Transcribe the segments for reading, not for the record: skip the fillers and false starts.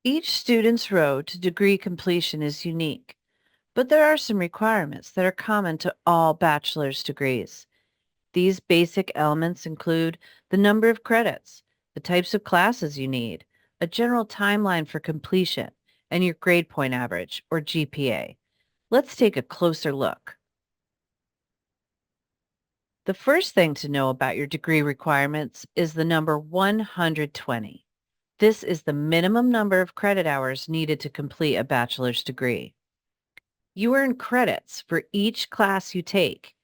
Each student's road to degree completion is unique, but there are some requirements that are common to all bachelor's degrees. These basic elements include the number of credits, the types of classes you need, a general timeline for completion, and your grade point average, or GPA. Let's take a closer look. The first thing to know about your degree requirements is the number 120. This is the minimum number of credit hours needed to complete a bachelor's degree. You earn credits for each class you take,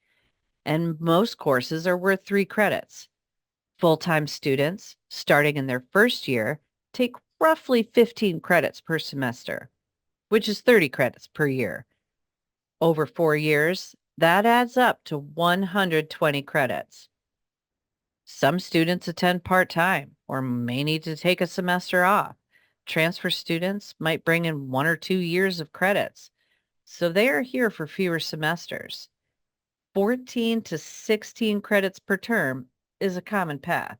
and most courses are worth 3 credits. Full-time students, starting in their first year, take roughly 15 credits per semester, which is 30 credits per year. Over 4 years, that adds up to 120 credits. Some students attend part-time or may need to take a semester off. Transfer students might bring in 1 or 2 years of credits, so they are here for fewer semesters. 14 to 16 credits per term is a common path.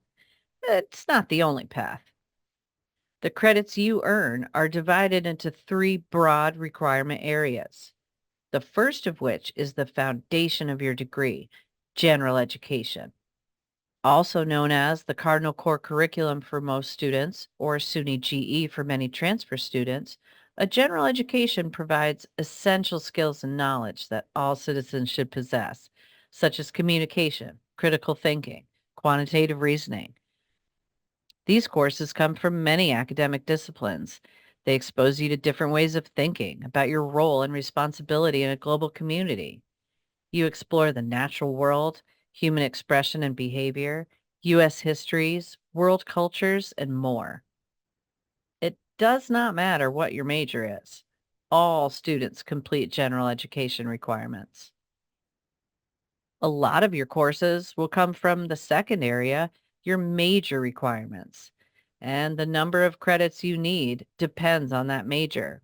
It's not the only path. The credits you earn are divided into 3 broad requirement areas. The first of which is the foundation of your degree, general education. Also known as the Cardinal Core Curriculum for most students, or SUNY GE for many transfer students, a general education provides essential skills and knowledge that all citizens should possess, such as communication, critical thinking, quantitative reasoning. These courses come from many academic disciplines. They expose you to different ways of thinking about your role and responsibility in a global community. You explore the natural world, human expression and behavior, U.S. histories, world cultures, and more. It does not matter what your major is. All students complete general education requirements. A lot of your courses will come from the second area, your major requirements, and the number of credits you need depends on that major.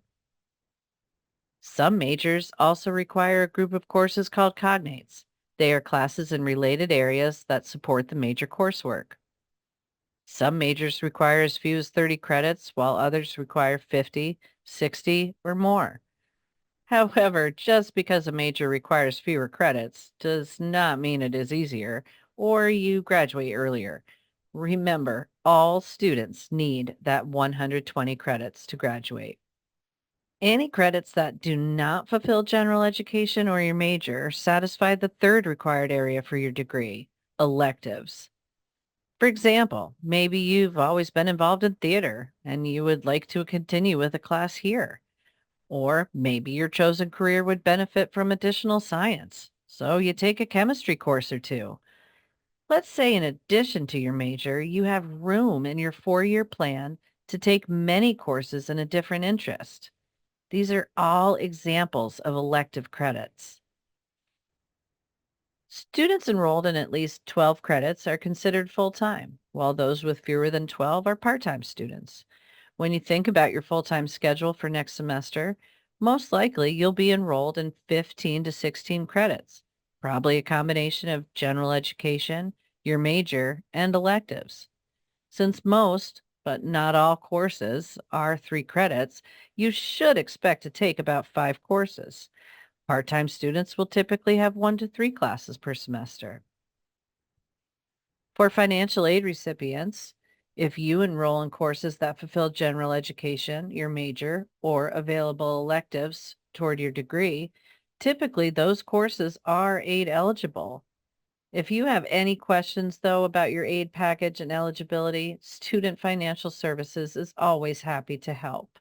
Some majors also require a group of courses called cognates. They are classes in related areas that support the major coursework. Some majors require as few as 30 credits, while others require 50, 60, or more. However, just because a major requires fewer credits does not mean it is easier or you graduate earlier. Remember, all students need that 120 credits to graduate. Any credits that do not fulfill general education or your major satisfy the third required area for your degree, electives. For example, maybe you've always been involved in theater and you would like to continue with a class here. Or maybe your chosen career would benefit from additional science, so you take a chemistry course or two. Let's say, in addition to your major, you have room in your 4 year plan to take many courses in a different interest. These are all examples of elective credits. Students enrolled in at least 12 credits are considered full-time, while those with fewer than 12 are part-time students. When you think about your full-time schedule for next semester, most likely you'll be enrolled in 15 to 16 credits, probably a combination of general education, your major, and electives. Since most, but not all courses are 3 credits, you should expect to take about 5 courses. Part-time students will typically have 1 to 3 classes per semester. For financial aid recipients, if you enroll in courses that fulfill general education, your major, or available electives toward your degree, typically those courses are aid eligible. If you have any questions, though, about your aid package and eligibility, Student Financial Services is always happy to help.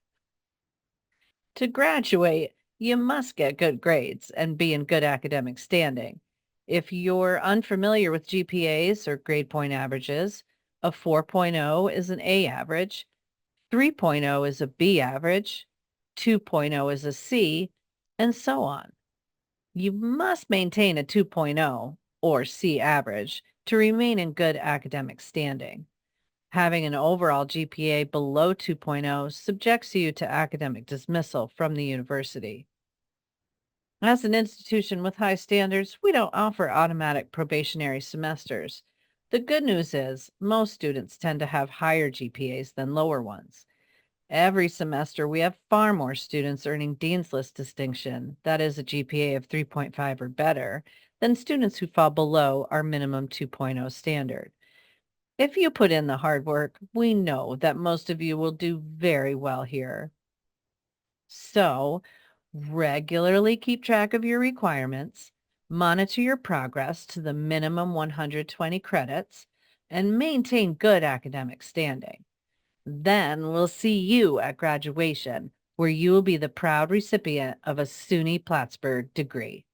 To graduate, you must get good grades and be in good academic standing. If you're unfamiliar with GPAs or grade point averages, a 4.0 is an A average, 3.0 is a B average, 2.0 is a C, and so on. You must maintain a 2.0 or C average to remain in good academic standing. Having an overall GPA below 2.0 subjects you to academic dismissal from the university. As an institution with high standards, we don't offer automatic probationary semesters. The good news is most students tend to have higher GPAs than lower ones. Every semester, we have far more students earning Dean's List distinction, that is a GPA of 3.5 or better, than students who fall below our minimum 2.0 standard. If you put in the hard work, we know that most of you will do very well here. So, regularly keep track of your requirements, monitor your progress to the minimum 120 credits, and maintain good academic standing. Then we'll see you at graduation, where you will be the proud recipient of a SUNY Plattsburgh degree.